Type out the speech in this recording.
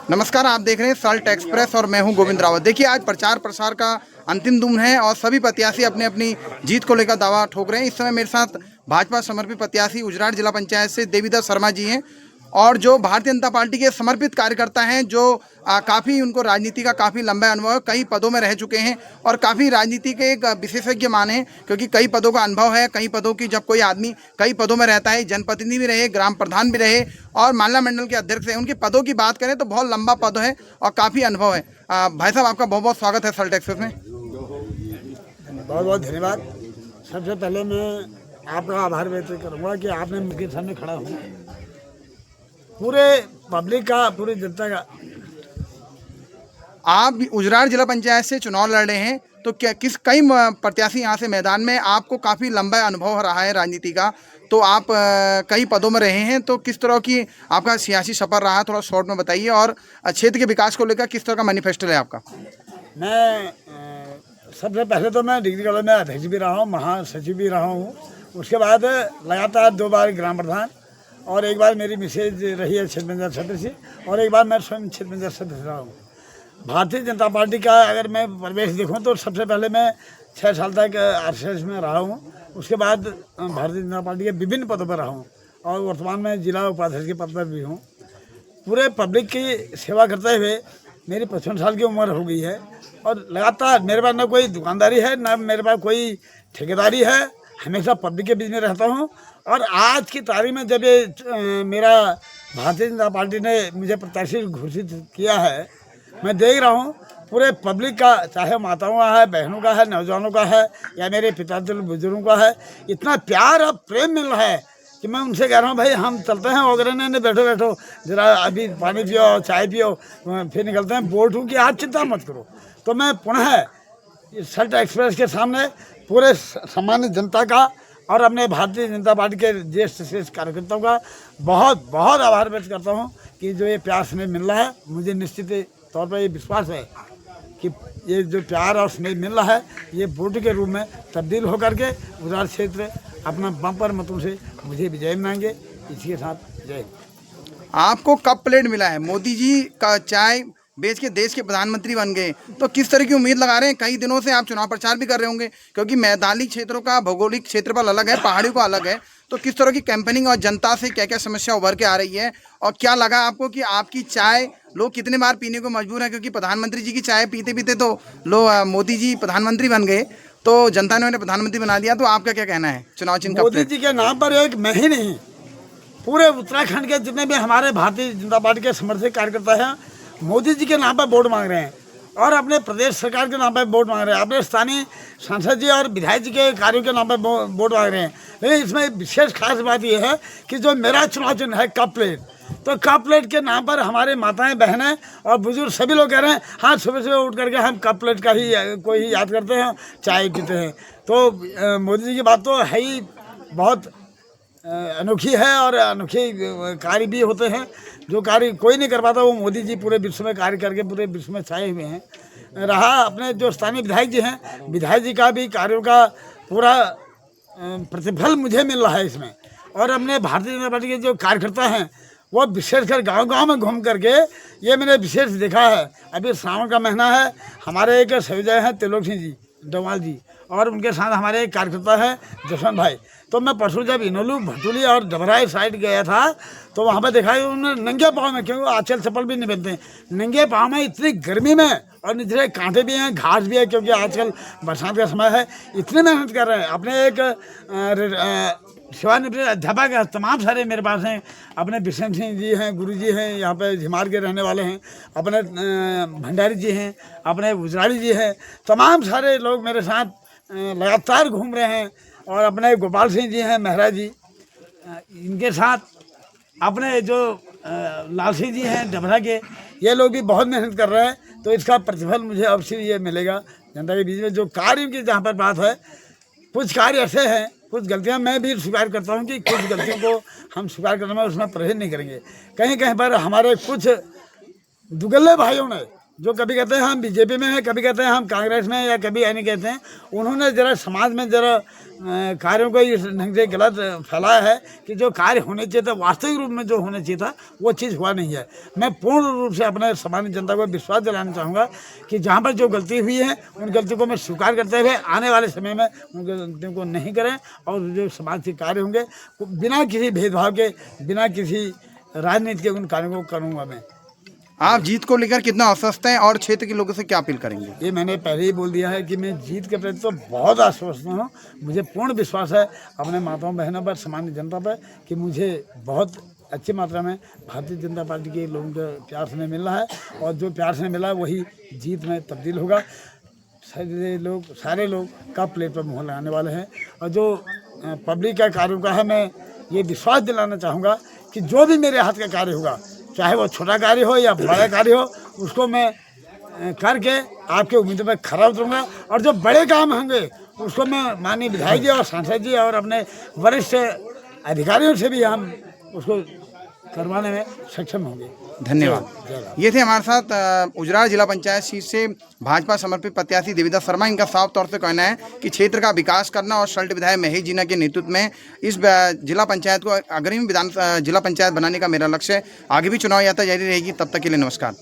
नमस्कार, आप देख रहे हैं सल्ट एक्सप्रेस और मैं हूं गोविंद रावत। देखिए, आज प्रचार प्रसार का अंतिम दिन है और सभी प्रत्याशी अपने अपनी जीत को लेकर दावा ठोक रहे हैं। इस समय मेरे साथ भाजपा समर्पित प्रत्याशी उजराड़ जिला पंचायत से देवीदास शर्मा जी हैं और जो भारतीय जनता पार्टी के समर्पित कार्यकर्ता हैं, जो काफ़ी उनको राजनीति का काफ़ी लंबा अनुभव है, कई पदों में रह चुके हैं और काफ़ी राजनीति के एक विशेषज्ञ माने हैं, क्योंकि कई पदों का अनुभव है। कई पदों की जब कोई आदमी कई पदों में रहता है, जनप्रतिनिधि भी रहे, ग्राम प्रधान भी रहे और मालना मंडल के अध्यक्ष रहे, उनके पदों की बात करें तो बहुत लंबा पद है और काफ़ी अनुभव है। भाई साहब, आपका बहुत बहुत स्वागत है सल्ट एक्सप्रेस में। बहुत बहुत धन्यवाद। सबसे पहले मैं आपका आभार व्यक्त करूँगा कि आपने मुझके सामने खड़ा हूँ, पूरे पब्लिक का, पूरी जनता का। आप उजराड़ जिला पंचायत से चुनाव लड़ रहे हैं, तो क्या कई प्रत्याशी यहाँ से मैदान में, आपको काफ़ी लंबा अनुभव रहा है राजनीति का, तो आप कई पदों में रहे हैं, तो किस तरह की आपका सियासी सफर रहा, थोड़ा शॉर्ट में बताइए। और क्षेत्र के विकास को लेकर किस तरह का मैनिफेस्टो है आपका? मैं सबसे पहले तो मैं डिग्री कॉलेज में अध्यक्ष भी रहा हूँ, महासचिव भी रहा हूँ। उसके बाद लगातार 2 बार ग्राम प्रधान और एक बार मेरी मिसेज रही है क्षेत्र पंचायत सदस्य और एक बार मैं स्वयं क्षेत्र पंचायत सदस्य रहा हूँ। भारतीय जनता पार्टी का अगर मैं प्रवेश देखूँ तो सबसे पहले मैं 6 साल तक आरएसएस में रहा हूँ। उसके बाद भारतीय जनता पार्टी के विभिन्न पदों पर रहा हूँ और वर्तमान में जिला उपाध्यक्ष के पद पर भी हूँ। पूरे पब्लिक की सेवा करते हुए मेरी 55 साल की उम्र हो गई है और लगातार मेरे पास न कोई दुकानदारी है, न मेरे पास कोई ठेकेदारी है। हमेशा पब्लिक के बीच में रहता हूँ और आज की तारीख में जब ये मेरा भारतीय जनता पार्टी ने मुझे प्रत्याशी घोषित किया है, मैं देख रहा हूँ पूरे पब्लिक का, चाहे माताओं का है, बहनों का है, नौजवानों का है या मेरे पिताजी बुजुर्गों का है, इतना प्यार और प्रेम मिल रहा है कि मैं उनसे कह रहा हूँ, भाई हम चलते हैं वगैरह, नहीं बैठो बैठो जरा अभी पानी पियो, चाय पियो, फिर निकलते हैं। बोल हूँ कि आप चिंता मत करो। तो मैं पुनः सल्ट एक्सप्रेस के सामने पूरे सामान्य जनता का और अपने भारतीय जनता पार्टी के ज्येष्ठ श्रेष्ठ कार्यकर्ताओं का बहुत बहुत आभार व्यक्त करता हूँ कि जो ये प्यार स्नेह मिल रहा है, मुझे निश्चित तौर पर ये विश्वास है कि ये जो प्यार और स्नेह मिल रहा है, ये वोट के रूप में तब्दील होकर के उजराड़ क्षेत्र अपना बम्पर मतों से मुझे विजय बनाएंगे। इसी के साथ जय। आपको कप प्लेट मिला है, मोदी जी का चाय बेच के देश के प्रधानमंत्री बन गए, तो किस तरह की उम्मीद लगा रहे हैं? कई दिनों से आप चुनाव प्रचार भी कर रहे होंगे, क्योंकि मैदानी क्षेत्रों का भौगोलिक क्षेत्रफल अलग है, पहाड़ियों का अलग है, तो किस तरह की कैंपेनिंग और जनता से क्या क्या समस्या उभर के आ रही है? और क्या लगा आपको कि आपकी चाय लोग कितने बार पीने को मजबूर हैं? क्योंकि प्रधानमंत्री जी की चाय पीते पीते तो मोदी जी प्रधानमंत्री बन गए, तो जनता ने उन्हें प्रधानमंत्री बना दिया, तो आपका क्या कहना है चुनाव चिन्ह? मोदी जी के नाम पर एक मैं ही नहीं, पूरे उत्तराखंड के जितने भी हमारे भारतीय जनता पार्टी के समर्थक कार्यकर्ता हैं, मोदी जी के नाम पर वोट मांग रहे हैं और अपने प्रदेश सरकार के नाम पर वोट मांग रहे हैं, अपने स्थानीय सांसद जी और विधायक जी के कार्यों के नाम पर वोट मांग रहे हैं। लेकिन इसमें विशेष खास बात यह है कि जो मेरा चुनाव चिन्ह है कप प्लेट, तो कप प्लेट के नाम पर हमारे माताएं, बहनें और बुजुर्ग सभी लोग कह रहे हैं, हाँ सुबह सुबह उठ करके हम कप प्लेट का ही कोई ही याद करते हैं, चाय पीते हैं। तो मोदी जी की बात तो है ही बहुत अनोखी है और अनोखे कार्य भी होते हैं। जो कार्य कोई नहीं कर पाता वो मोदी जी पूरे विश्व में कार्य करके पूरे विश्व में छाए हुए हैं। रहा अपने जो स्थानीय विधायक जी हैं, विधायक जी का भी कार्यों का पूरा प्रतिफल मुझे मिल रहा है इसमें। और अपने भारतीय जनता पार्टी के जो कार्यकर्ता हैं वो विशेषकर गांव-गांव में घूम करके ये मैंने विशेष देखा है। अभी श्रावण का महीना है, हमारे एक सहयोजक हैं त्रिलोक सिंह जी डोमाल जी और उनके साथ हमारे एक कार्यकर्ता है जसवंत भाई। तो मैं परसों जब इनोलू, भटूली और डबराई साइड गया था तो वहाँ पर देखा उन्होंने नंगे पाँव में, क्योंकि आजकल चप्पल भी नहीं पहनते, नंगे पाँव में इतनी गर्मी में, और नीचे कांटे भी हैं, घास भी है, क्योंकि आजकल बरसात का समय है, इतनी मेहनत कर रहे हैं। अपने एक सेवानिवृत्त अध्यापक तमाम सारे मेरे पास हैं, अपने बिशन सिंह जी हैं, गुरु जी हैं, यहाँ पे झिमार के रहने वाले हैं, अपने भंडारी जी हैं, अपने उजराड़ी जी हैं, तमाम सारे लोग मेरे साथ लगातार घूम रहे हैं। और अपने गोपाल सिंह जी हैं, मेहरा जी, इनके साथ अपने जो लाल सिंह जी हैं डबरा के, ये लोग भी बहुत मेहनत कर रहे हैं। तो इसका प्रतिफल मुझे अवश्य ये मिलेगा जनता के बीच में। जो कार्य की जहाँ पर बात है, कुछ कार्य ऐसे हैं, कुछ गलतियां मैं भी स्वीकार करता हूं कि कुछ गलतियों को हम स्वीकार करने में उसमें परहेज नहीं करेंगे। कहीं कहीं पर हमारे कुछ दुगल्ले भाइयों ने जो कभी कहते हैं हम बीजेपी में हैं, कभी कहते हैं हम कांग्रेस में, या कभी यानी कहते हैं, उन्होंने जरा समाज में जरा कार्यों को इस ढंग से गलत फैलाया है कि जो कार्य होने चाहिए था, वास्तविक रूप में जो होना चाहिए था, वो चीज़ हुआ नहीं है। मैं पूर्ण रूप से अपने सामान्य जनता को विश्वास दिलाना चाहूँगा कि जहाँ पर जो गलती हुई है, उन गलतियों को मैं स्वीकार करते हुए आने वाले समय में उन गलतियों को नहीं करें, और जो समाज के कार्य होंगे बिना किसी भेदभाव के, बिना किसी राजनीति के उन कार्यों को करूँगा मैं। आप जीत को लेकर कितना आश्वस्त हैं और क्षेत्र के लोगों से क्या अपील करेंगे? ये मैंने पहले ही बोल दिया है कि मैं जीत के प्रति तो बहुत आश्वस्त हूँ। मुझे पूर्ण विश्वास है अपने माताओं बहनों पर, सामान्य जनता पर, कि मुझे बहुत अच्छी मात्रा में भारतीय जनता पार्टी के लोगों के प्यार से मिल रहा है, और जो प्यार से मिला है वही जीत में तब्दील होगा। सारे लोग का प्लेट पर मुहर लगाने वाले हैं, और जो पब्लिक का कार्यों का है, मैं ये विश्वास दिलाना चाहूँगा कि जो भी मेरे हाथ का कार्य होगा, चाहे वो छोटा कार्य हो या बड़ा कार्य हो, उसको मैं करके आपके उम्मीदों पर खरा उतरूँगा, और जो बड़े काम होंगे उसको मैं माननीय विधायक जी और सांसद जी और अपने वरिष्ठ अधिकारियों से भी हम उसको करवाने में सक्षम होंगे। धन्यवाद। ये थे हमारे साथ उजराड़ जिला पंचायत सीट से भाजपा समर्पित प्रत्याशी देवीदास शर्मा। इनका साफ तौर से कहना है कि क्षेत्र का विकास करना और सल्ट विधायक महेश जीना के नेतृत्व में इस जिला पंचायत को अग्रिम जिला पंचायत बनाने का मेरा लक्ष्य है। आगे भी चुनाव यात्रा जारी रहेगी। तब तक के लिए नमस्कार।